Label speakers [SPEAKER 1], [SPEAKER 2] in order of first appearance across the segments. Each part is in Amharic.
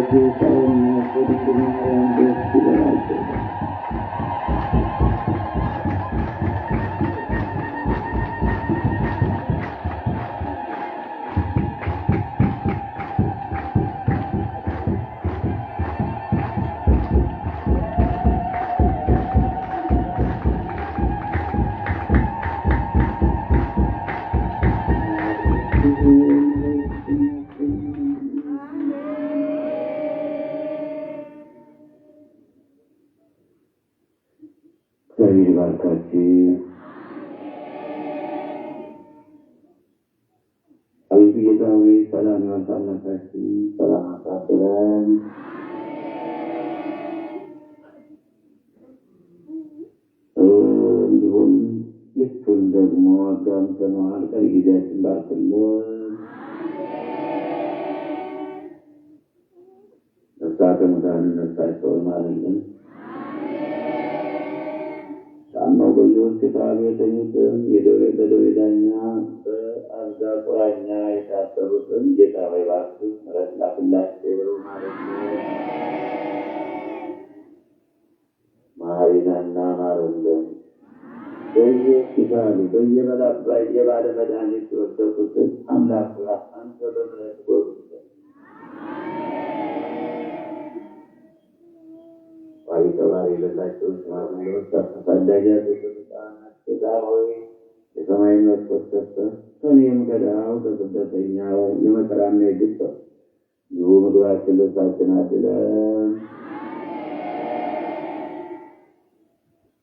[SPEAKER 1] በጌታውና በድንግል ማርያም ደስ ይበላቸው። እግዚአብሔር ይባርካችሁ። አቤቱ ጌታ ሆይ ሰላም ያምጣላችሁ፣ ሰላም አሳድረን። እንዲሁም ልኩን ደግሞ አጋምተነዋል። ቀሪ ጊዜያችን ባርክልን። ነፍሳተ ሙታንን ነፍሳቸውን ማርልን። ሳማው በዚህ ሆስፒታል የተኙትን በደዌ ዳኛ በአልጋ ቁራኛ የታሰሩትን ጌታ ሆይ እባክህ ምሕረት ላክላቸው ማለት ነው። ማሪናና ማረልን። በየሆስፒታሉ በየባለ መድኃኒት የወደቁትን አምላክ አንተ በምሕረት ጎብኝልን። ባሪ ተባሪ የሌላቸው ሽማግሌዎች አሳዳጊያት ሕፃናት ጌታ ሆይ የሰማይ መስኮት ከፍተህ ከእኔም ከድሃው ከስደተኛው የመከራና የግፍ ይሁ ምግባችን ልብሳችን አድለን።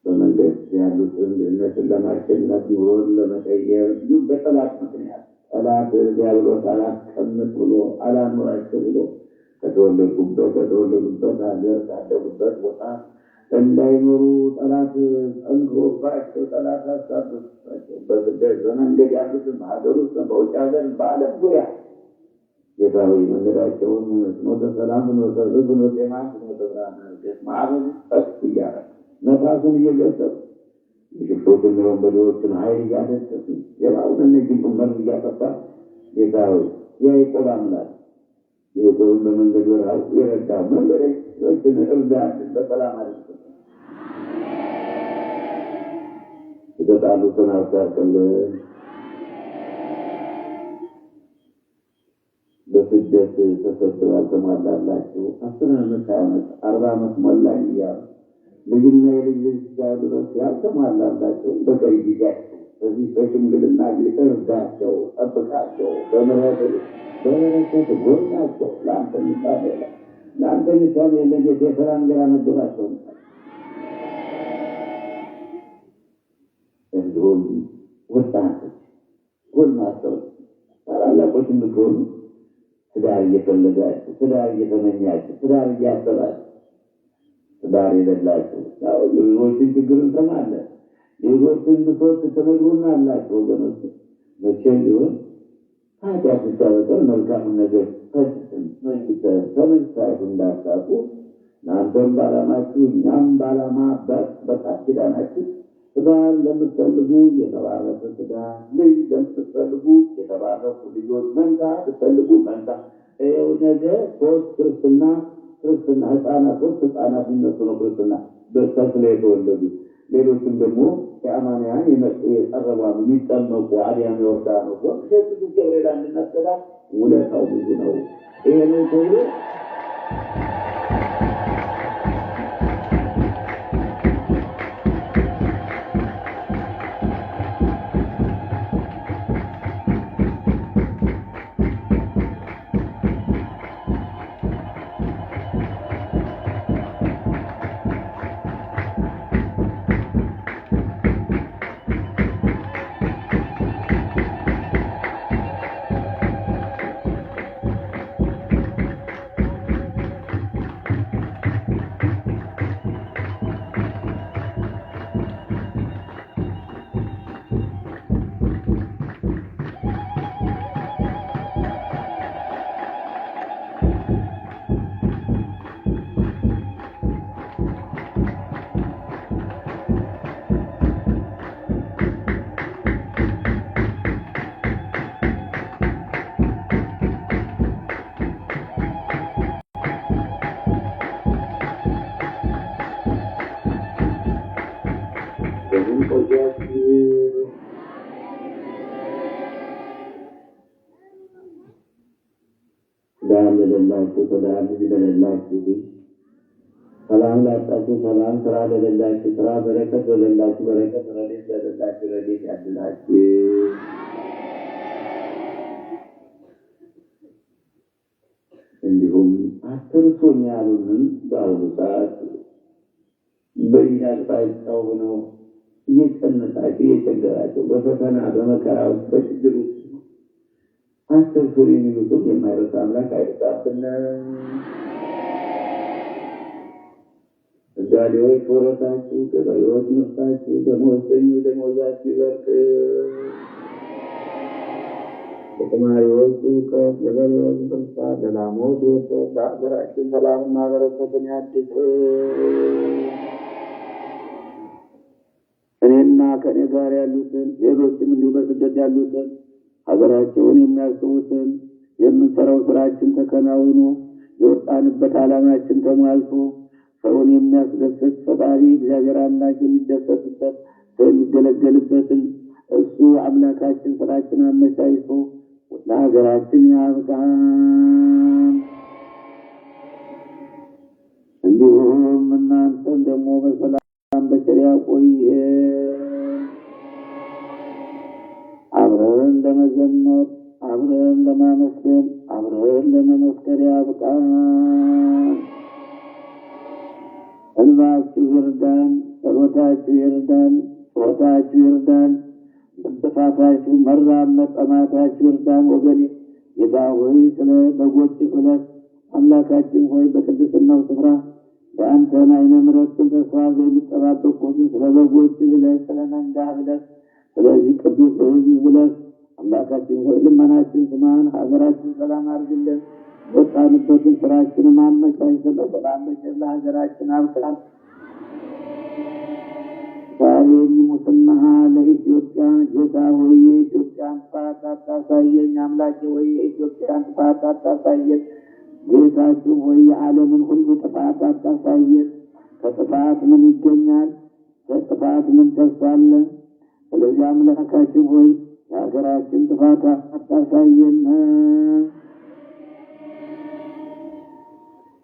[SPEAKER 1] በመንገድ ያሉትን ድህነትን ለማሸነፍ ኑሮን ለመቀየር እንዲሁም በጠላት ምክንያት ጠላት ዲያብሎስ አላስቀምጥ ብሎ አላኖራቸው ብሎ ከተወለዱበት ሀገር ካደጉበት ቦታ እንዳይኖሩ ጠላት ጠንክሮባቸው ጠላት አሳብባቸው በስደት በመንገድ ያሉትን ሀገር ውስጥ በውጭ ሀገር በዓለም ዙሪያ ጌታ ሆይ መንገዳቸውን ፍኖተ ሰላም፣ ፍኖተ ጽድቅ፣ ፍኖተ የማን፣ ፍኖተ ብርሃን አድርገህ ማዕበሉ ጸጥ እያደረግ ነፋሱን እየገሰጹ የሽፍቶችን የወንበዴዎችን ኃይል እያደሰሱ የባቡን እነጅን መር እያጠፋ ጌታ ሆይ የያዕቆብ አምላክ የቆም በመንገድ ወራው የረዳ መንገዶችን እርዳን። በሰላም አድርገን የተጣሉትን አስታርቅልን። በስደት ተሰደው ያልተሟላላችሁ 10 ዓመት 20 ዓመት 40 ዓመት ሞላኝ እያሉ ልጅና የልጅ ልጅ ጋር ድረስ ያልተሟላላችሁ በቀሪ ጊዜያቸው በዚህ በሽምግልና ጊዜ እርዳቸው፣ ጠብቃቸው፣ በበረከት ጎብኛቸው። ለአንተ ሚሳል የለ ለአንተ ሚሳል የለ ጌታ የሥራ እንጀራ መግባቸው። እንዲሁም ወጣቶች ጎልማሶች ታላላቆች እንድትሆኑ ትዳር እየፈለጋችሁ ትዳር እየተመኛችሁ ትዳር እያሰባችሁ ትዳር የሌላችሁ ያው የብዙዎችን ችግር እንሰማለን። የብዙዎችን ብሶት ትነግሩና አላችሁ ወገኖች። መቼም ቢሆን ኃጢአት ብቻ በቀር መልካሙን ነገር ፈጽም ተመኝታችሁ እንዳታጡ እናንተም በዓላማችሁ እኛም በዓላማ በቃል ኪዳናችሁ ትዳር ለምትፈልጉ የተባረከ ትዳር፣ ልጅ ለምትፈልጉ የተባረኩ ልጆች፣ መንታ ትፈልጉ መንታ። ይኸው ነገ ሶስት ህፃናት የሚነሱ ነው ክርስትና በተስለ የተወለዱ። ሌሎችም ደግሞ የአማንያን የመጡ የጸረቧኑ የሚጠመቁ አዲያም ዮርዳኖስ ቅዱስ ገብርኤል አንድነት ገዳም ውለታው ብዙ ነው። ይሄ ነው ተብሎ ቆያችሁ? ሰላም ለሌላችሁ ሰላም፣ ለሌላችሁ ሰላም፣ ላጣችሁ ሰላም፣ ስራ ለሌላችሁ ስራ፣ በረከት ለሌላችሁ በረከት፣ ረድኤት ለሌላችሁ ረድኤት ያድላችሁ። እንዲሁም አትርሱኝ ያሉንን በአሁኑ ሰዓት በየአቅጣጫው ሆነው እየጨነቃቸው እየቸገራቸው በፈተና በመከራ ውስጥ በችግር ውስጥ አትርሱን የሚሉትን የማይረሳ አምላክ አይርሳብን። ነጋዴዎች ወረታችሁ፣ ገበሬዎች ምርታችሁ፣ ደመወዝተኞች ደመወዛችሁ ይበርክ። ለተማሪዎች እውቀት፣ ለገበሬዎች ብርታት፣ ለላሞች ወተት፣ ለሀገራችን ሰላምና በረከትን ያድል። እኔና ከእኔ ጋር ያሉትን ሌሎችም እንዲሁ በስደት ያሉትን ሀገራቸውን የሚያስቡትን የምንሰራው ስራችን ተከናውኖ የወጣንበት ዓላማችን ተሟልቶ ሰውን የሚያስደስት ፈጣሪ እግዚአብሔር አምላክ የሚደሰትበት ሰው የሚገለገልበትን እሱ አምላካችን ስራችን አመቻችቶ ለሀገራችን ያብቃን። እንዲሁም እናንተን ደግሞ በሰላም በቸር ያቆየን። አብረን ለመዘመር፣ አብረን ለማመስገን፣ አብረን ለመመስከር ያብቃን። እንባችሁ ይርዳን፣ ጸሎታችሁ ይርዳን፣ ጾታችሁ ይርዳን፣ መጥፋታችሁ መራብ መጠማታችሁ ይርዳን። ወገኔ ጌታ ሆይ ስለ በጎች ብለህ አምላካችን ሆይ በቅድስናው ስፍራ የአንተን ዓይነ ምሕረትን ተስፋ የሚጠባበቁትን ስለ በጎች ብለህ ስለ መንጋህ ብለህ ስለዚህ ቅዱስ ሕዝብ ብለህ አምላካችን ሆይ ልመናችን ስማን፣ ሀገራችን ሰላም አድርግልን። ወጣንበትን ስራችንን አመቻችተን በሰላም በቸር ለሀገራችን አብቃን። ዛሬ ሙስና ለኢትዮጵያ ጌታ ሆይ የኢትዮጵያን ጥፋት አታሳየኝ። አምላኬ ሆይ የኢትዮጵያን ጥፋት አታሳየን። ጌታችን ሆይ የዓለምን ሁሉ ጥፋት አታሳየን። ከጥፋት ምን ይገኛል? ከጥፋት ምን ተስፋ አለ? ስለዚህ አምላካችን ሆይ የሀገራችን ጥፋት አታሳየን።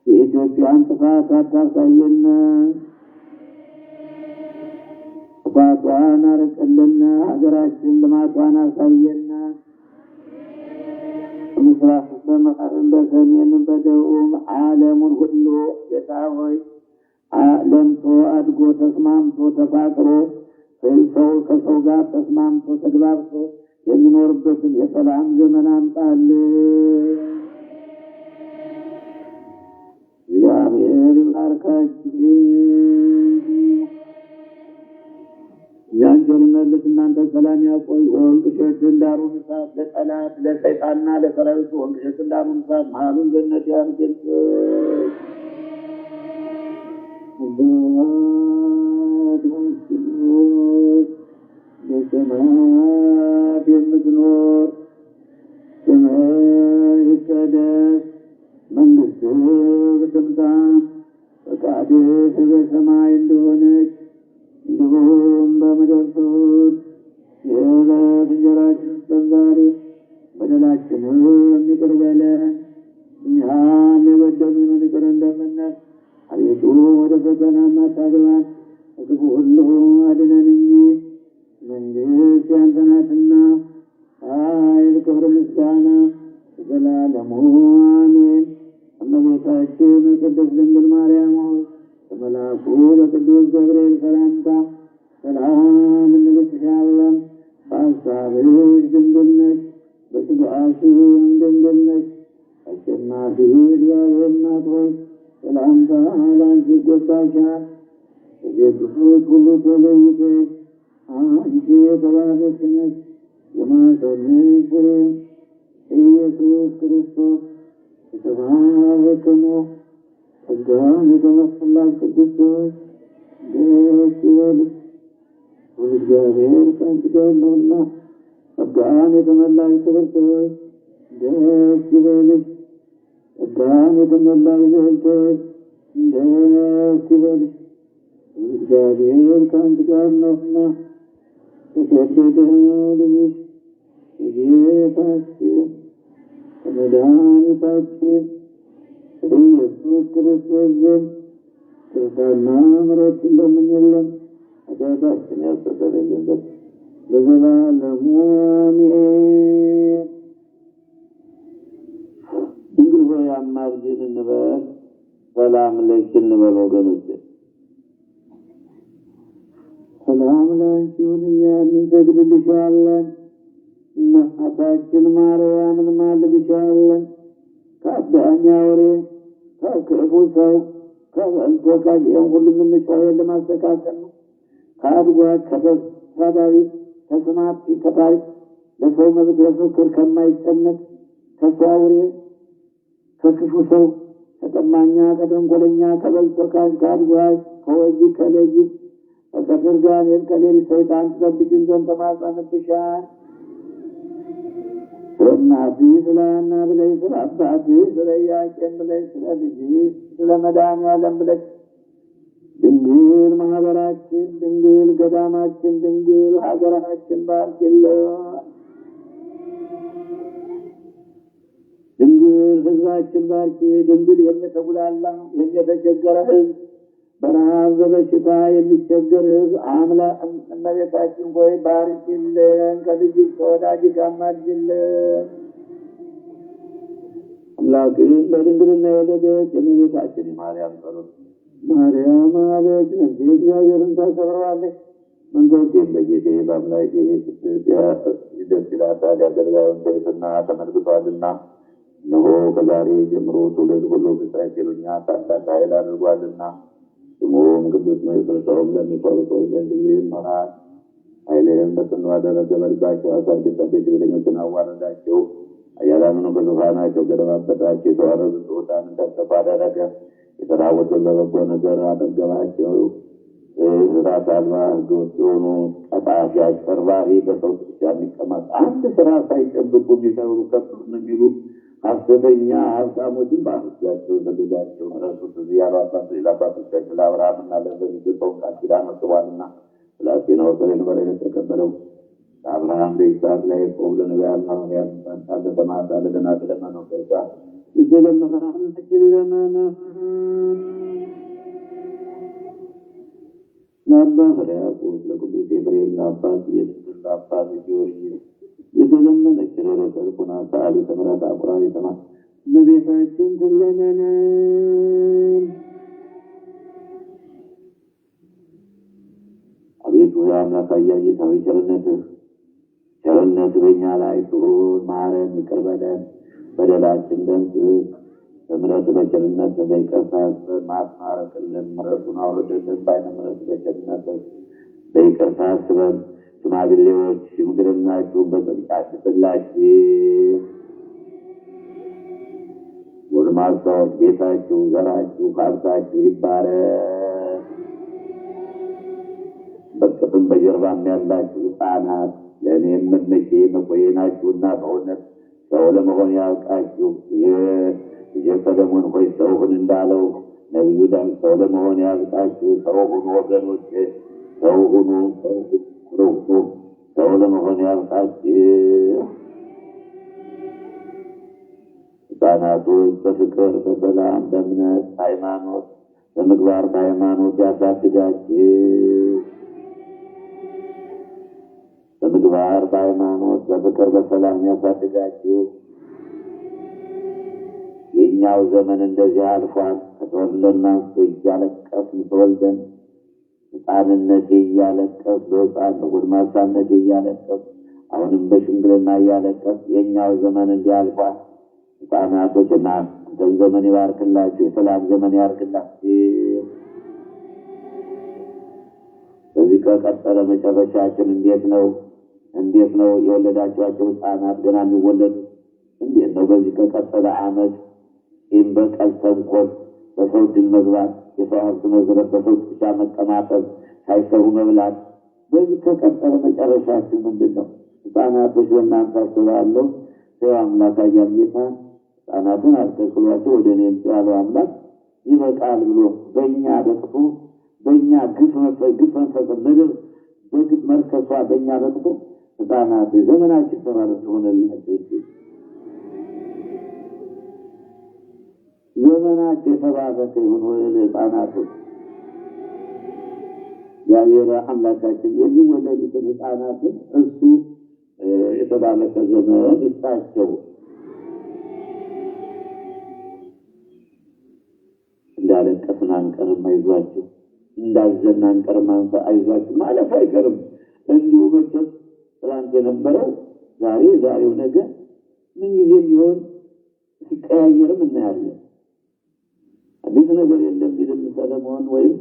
[SPEAKER 1] የኢትዮጵያን ጥፋት አታሳየን። ጥፋቷን አርቅልን። ሀገራችን ልማቷን አሳየን። በምስራቅ በምዕራብ በሰሜን በደቡብ ዓለሙን ሁሉ ጌታ ሆይ ለምቶ አድጎ ተስማምቶ ተፋቅሮ ሰው ከሰው ጋር ተስማምቶ ተግባብቶ የሚኖርበትን የሰላም ዘመን አምጣልን። እግዚአብሔር ይባርካችሁ። ያንቺን መልስ እናንተ ሰላም ያቆይ። ወንቅ ሸት እንዳሩን እሳት ለጠላት ለሰይጣንና ለሰራዊቱ ወንቅ ሸት እንዳሩን እሳት መሃሉን ገነት ያርግልሽ። በሰማያት የምትኖር ስምህ ይቀደስ፣ መንግሥትህ ትምጣ፣ ፈቃድህ በሰማይ እንደሆነች እንዲሁም በምድር ትሁን። የዕለት እንጀራችንን ስጠን ዛሬ፣ በደላችንን ይቅር በለን እኛም የበደሉንን ይቅር እንደምንል፣ አቤቱ ወደ ፈተና አታግባን ከክፉ ሁሉ አድነን እንጂ መንግሥት ያንተ ናትና ኃይል፣ ክብር፣ ምስጋና ለዘላለሙ አሜን። እመቤታችን ቅድስት ድንግል ማርያም ሆይ በመልአኩ በቅዱስ ገብርኤል ሰላምታ ሰላም እንልሻለን። በሐሳብሽ ድንግል ነሽ፣ በሥጋሽም ድንግል ነሽ። አሸናፊ እግዚአብሔር እናት ሆይ ሰላምታ ለአንቺ ይገባሻል። ከሴቶች ሁሉ ተለይተሽ አንቺ የተባረክሽ ነሽ። የማኅፀንሽ ፍሬም ኢየሱስ ክርስቶስ የተባረከ ነው። ጸጋን የተመላሽ ቅድስት ሆይ ደስ ይበልሽ፣ እግዚአብሔር ከአንቺ ጋር ነውና። ጸጋን የተመላሽ ክብርት ሆይ ደስ ይበልሽ፣ ጸጋን የተመላሽ ልዕልት ሆይ ደስ ይበልሽ፣ እግዚአብሔር ከአንቺ ጋር ነውና የተወደደው ልጅሽ የጌታችን ከመድኃኒታችን ኢየሱስ ክርስቶስ ዘንድ ይቅርታና ምሕረት እንደምንለን ኃጢአታችን ያስተሰርይልን ዘንድ ለዘላለሙ አሜን። ድንግል ሆይ አማልጅን እንበል። ሰላም ለኪ እንበል ወገኖች። ሰላም ላንቺ ይሁን እያልን እንሰግድልሻለን። እናታችን ማርያምን ማልድሻለን። ከአዳኝ አውሬ ከክፉ ሰው ከበልቶ ካየን ሁሉ የምንጮኸው ለማስተካከል ነው። ከአድጓት ከተሳዳቢ ከስማት ከታሪክ ለሰው መብት ለሰው ክር ከማይጨነቅ ከሱ አውሬ ከክፉ ሰው ከጠማኛ ከተንኮለኛ ከበልቶ ከአድጓት ከወጊ ከለጂ ከከፍር ጋኔን ከሌሊት ሰይጣን ትጠብቂን ዘንድ ተማጸንብሻል። ስለ እናትህ ስለ ሐና ብለሽ ስለ አባትህ ስለ ኢያቄም ብለሽ ስለ ልጅሽ ስለ መድኃኒዓለም ብለሽ ድንግል ማህበራችን፣ ድንግል ገዳማችን፣ ድንግል ሀገራችን ባርኪልን። ድንግል ህዝባችን ባርኪ። ድንግል የሚተጉላላ የሚተቸገረ ህዝብ በረሃብ በበሽታ የሚቸገር ህዝብ አምላክ እመቤታችን ሆይ ባርኪልን። ከልጅሽ ከወዳጅሽ አማልጅልን። አምላክን በድንግልና የወለደች የእመቤታችን የማርያም ጸሎት ማርያም አለች ነፍሴ እግዚአብሔርን ታከብረዋለች፣ መንፈሴም በጌቴ በአምላኬ ደስ ይላታል። የአገልጋዩን ትሕትና ተመልክቷልና። እነሆ ከዛሬ ጀምሮ ትውልድ ሁሉ ብፅዕት ይሉኛል፣ ታላቅ ኃይል አድርጓልና። ስሙም ቅዱስ ነው። የክርስቶስም ለሚፈሩ ሰዎች ዘንድ ይሆናል። ኃይልህም በጽኑ አደረገ። በልባቸው አሳብ ጠበቅ። ቤተኞችን አዋረዳቸው፣ ኃያላኑን በዙፋናቸው ገለባበጣቸው። የተዋረዱትን ትሑታንን ከፍ አደረገ። የተራቡትን በበጎ ነገር አጠገባቸው። ሥርዓት አልባ ሕገ ወጥ የሆኑ ቀጣፊ አጭበርባሪ በሰው ብቻ የሚቀመጥ አንድ ስራ ሳይጨብጡ የሚሰሩ ከፍ የሚሉ ሐሰተኛ ሀብታሞችን በአመስጋቸው ዘልሏቸው ረሱት እዚህ ያሉ አባቶቻቸው ለአብርሃምና ለዘሩ የሰጠውን ቃል ኪዳን አስቧልና ብላቴናው በሬን የተቀበለው ለአብርሃም በይስሐቅ ለያዕቆብ ለነቢያት ሐዋርያት ቃል ለተማጸነ ለመነው ገልጻ ለአባ ሕርያቆስ ለቅዱስ ኤፍሬም ለአባት የድንግል ለአባት ጊዮርጊስ የተለመነች ርኅሩኅ ልቡና ሰዓሊተ ምሕረት አቁራሪተ መዓት እመቤታችን ትለመነን። አቤቱ የአምላክ ጌታዊ ቸርነትህ በእኛ ላይ ትሁን፣ ማረን፣ ይቅር በለን፣ በደላችን ደምስስ፣ በምሕረት በቸርነት በይቅርታ ማስማረክልን፣ ምሕረቱን አውርድልን፣ በዓይነ ምሕረት በቸርነት በይቅርታ አስበን። ሽማግሌዎች ሽምግልናችሁን በጽድቅ አድርጉላችሁ። ጎልማሶች ቤታችሁ፣ ዘራችሁ፣ ሀብታችሁ ይባረክ። በቅፍም በጀርባም ያላችሁ ሕፃናት ለእኔም መመቼ መቆየ ናችሁና በእውነት ሰው ለመሆን ያብቃችሁ። የሰለሞን ሆይ ሰው ሁን እንዳለው ነቢዩ ዳዊት ሰው ለመሆን ያብቃችሁ። ሰው ሁኑ ወገኖች፣ ሰው ሁኑ፣ ሰው ለመሆን ያብቃችሁ። ሕፃናቶች በፍቅር በሰላም በእምነት ሃይማኖት በምግባር በሃይማኖት ያሳድጋችሁ። በምግባር በሃይማኖት በፍቅር በሰላም ያሳድጋችሁ። የእኛው ዘመን እንደዚህ አልፏል። ከተወለድን አንስቶ እያለቀስን ተወልደን ሕፃንነቴ እያለቀስ በሕፃን በጎልማሳነቴ እያለቀስ አሁንም በሽምግልና እያለቀስ የእኛው ዘመን እንዲህ አልፏል። ሕፃናቶች እና እንትን ዘመን ይባርክላችሁ፣ የሰላም ዘመን ያርግላችሁ። በዚህ ከቀጠለ መጨረሻችን እንዴት ነው? እንዴት ነው የወለዳችኋቸው ሕፃናት ገና የሚወለዱ እንዴት ነው? በዚህ ከቀጠለ ዓመት ይህም በቀል ተንኮል፣ በሰው ድል መግባት፣ የሰው ሀብት መዝረፍ፣ በሰው ጥሻ መቀማጠል፣ ሳይሰሩ መብላት፣ በዚህ ከቀጠለ መጨረሻችን ምንድን ነው? ሕፃናቶች ለእናንተ አስባለሁ። ሰው አምላክ አያል ጌታ ሕፃናትን አስከክሏቸው ወደ እኔ ያለው አምላክ ይበቃል ብሎ በእኛ ደቅቶ በእኛ ግፍ መንፈስ ምድር በግብ መርከሷ በእኛ በቅቶ ሕፃናት ዘመናችን ተባረክ ሆነላቸው። ዘመናቸው የተባረከ ይሁን ሕፃናቱ። እግዚአብሔር አምላካችን የሚወለዱትን ሕፃናትን እሱ የተባረከ ዘመን ይስጣቸው። እንዳለቀስን አንቀርም አይዟችሁ፣ እንዳዘን አንቀርም አይዟችሁ ማለፍ አይቀርም። እንዲሁ መቼም ትናንት የነበረው ዛሬው ነገ ምን ጊዜ ቢሆን ሲቀያየርም እናያለን። አዲስ ነገር የለም ቢልም ሰለሞን ወይም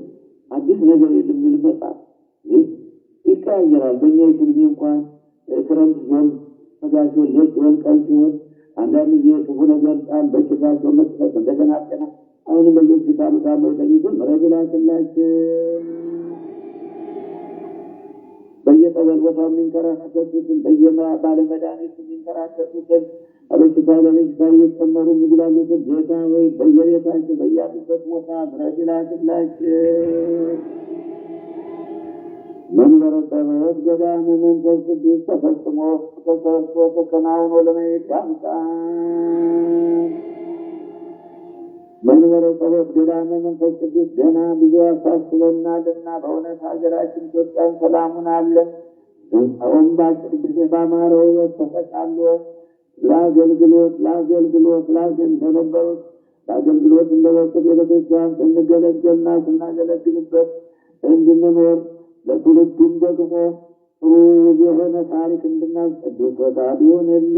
[SPEAKER 1] አዲስ ነገር የለም ቢል መጽሐፍ ይቀያየራል። በእኛ ኢኮኖሚ እንኳን ክረምት ሲሆን ፈጋን ሲሆን ሌት ሲሆን ቀን ሲሆን አንዳንድ ጊዜ ክፉ ነገር ጣል በሽታቸው መጥፋት እንደገና ጤና አሁንም በየሆስፒታሉ ታመው የተኙትን ረግላችላቸው በየጠበል ቦታ የሚንከራተቱትን ባለመድኃኒቱ የሚንከራተቱትን በሽታ ለበሽታ እየጨመሩ የሚጉላሉትን ጌታ ወይ በየቤታቸው በያሉበት ቦታ ረግላችላቸው። መንበረ ጸባዖት ገዳመ መንፈስ ቅዱስ ተፈጽሞ ተሰርቶ ተከናውኖ ለማየት ያብቃን። መንበረ ጸባዖት ገዳመ መንፈስ ቅዱስ ገና ብዙ ያሳስበናልና በእውነት ሀገራችን ኢትዮጵያን ሰላሙን አለን ሕንፃውን በአጭር ጊዜ ባማረ ውበት ተጠቃሎ ለአገልግሎት እንደበቁት ቤተክርስቲያን ስንገለገልና ስናገለግልበት እንድንኖር ለትውልዱም ደግሞ ጥሩ የሆነ ታሪክ እንድናስቀድስ ፈቃዱ ይሁንልን።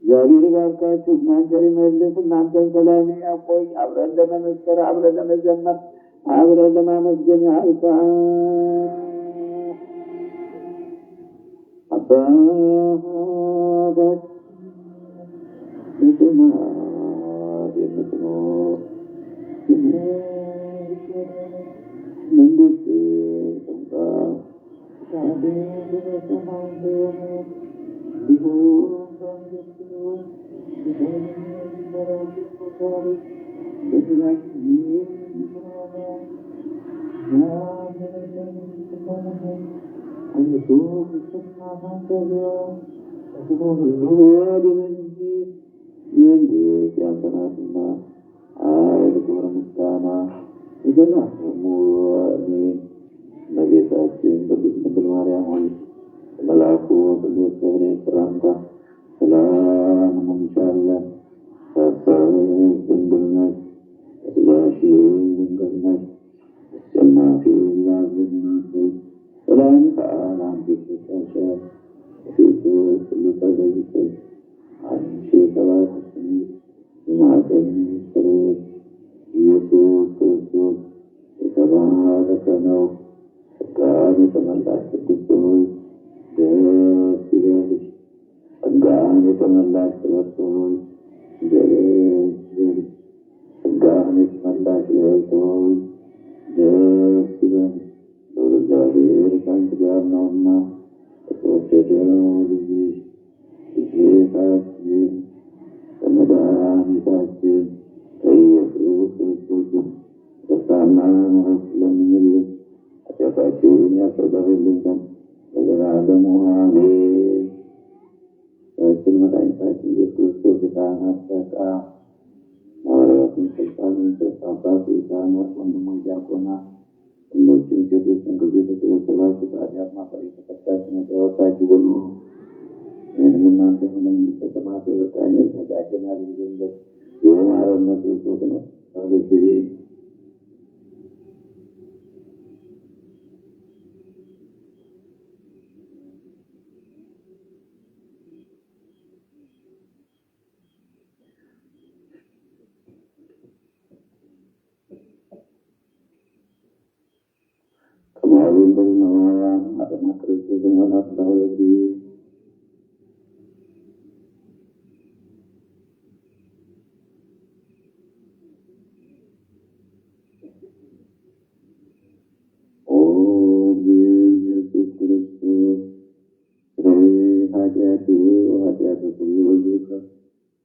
[SPEAKER 1] እግዚአብሔር ይባርካችሁ፣ እኛን ቸር ይመልስ፣ እናንተን ሰላም ያቆይ። አብረን ለመመስከር፣ አብረን ለመዘመር፣ አብረን ለማመስገን ያብቃን። አባታችን በሰማያት የምትኖር መንግሥትህ ትምጣ፣ ፈቃድህ በሰማይ እንደሆነች እንዲሁም በምድር ትሁን። እመቤታችን ቅድስት ድንግል ማርያም ሆይ መልአኩ ቅዱስ ገብርኤል ሰላምታ ሰላም እንልሻለን። ሀሳብሽ ድንግል ነሽ፣ ሥጋሽም ድንግል ነሽ። አሸናፊ እግዚአብሔር እናት ሆይ ሰላምታ ለአንቺ ይሰጥሻል። ከሴቶች ሁሉ ተለይተሽ አንቺ የተባረክሽ ነሽ፣ የማኅፀንሽ ፍሬ ኢየሱስ ክርስቶስ የተባረከ ነው። ጸጋን የተመላሽ ቅድስት ሆይ ደስ ይበልሽ። ጸጋን የተመላሽ ክብርት ሆይ ደስ ይበልሽ። ጸጋን የተመላሽ ልዕልት ሆይ ደስ ይበልሽ። ልዑል እግዚአብሔር ከአንቺ ጋር ነውና ከተወደደው ልጅሽ ከጌታችን ከመድኃኒታችን ከኢየሱስ ክርስቶስ ይቅርታና ምሕረት ለምኝልን ኃጢአታችንን ያስተሰርይልን ዘንድ ለዘላለሙ አሜን። ጌታችን መድኃኒታችን ኢየሱስ ክርስቶስ የካህናት አለቃ ሐዋርያትን ስልጣን ሰጣባት የካህናት ወንድሞች ዲያቆናት ሁሎችም ሴቶችን ከዚህ የተሰበሰባችሁ ከኃጢአት ማሰሪ የተፈታችሁ ነፃ የወጣችሁ ሁሉ ይህንም እናንተ ለሚጠቀማት በቃኘት ነጻችን ያድርግልን። የማረነት ክርስቶስ ነው ጊዜ ከማሪን በማርያም አጠና ክርስቶስ ዘመናት ለሁለት ኢየሱስ ክርስቶስ ኃጢአት ሁሉ በዙከ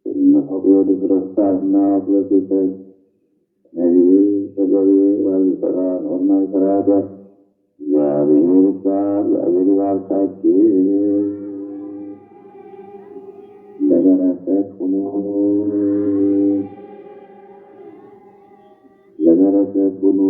[SPEAKER 1] እናሁ ድፍረታና አብረቱተ ነቢይ ተገቢ ኖርና ይፈራደ እግዚአብሔር ይባርካችሁ ለበረከት ሁኑ ለበረከት ሁኑ